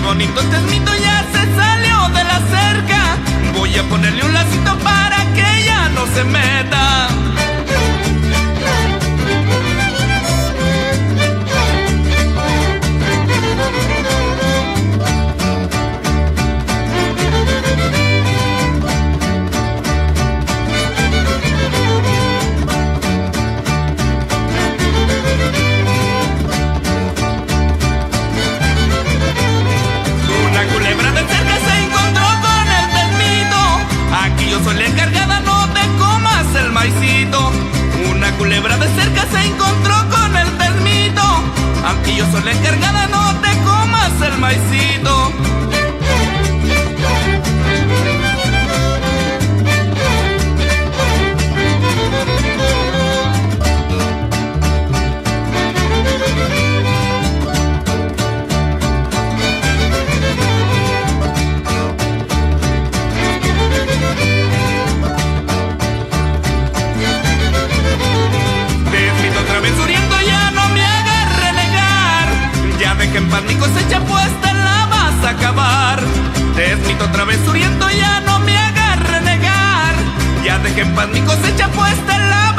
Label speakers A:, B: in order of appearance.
A: bonito este esmito ya se salió de la cerca. Voy a ponerle un lacito para que ella no se meta. Soy la encargada, no te comas el maicito. Una culebra de cerca se encontró con el termito. Aquí yo soy la encargada, no te comas el maicito. En paz mi cosecha puesta la vas a acabar. Te esmito otra vez suriendo, ya no me hagas renegar. Ya dejé en paz mi cosecha puesta la vas a acabar.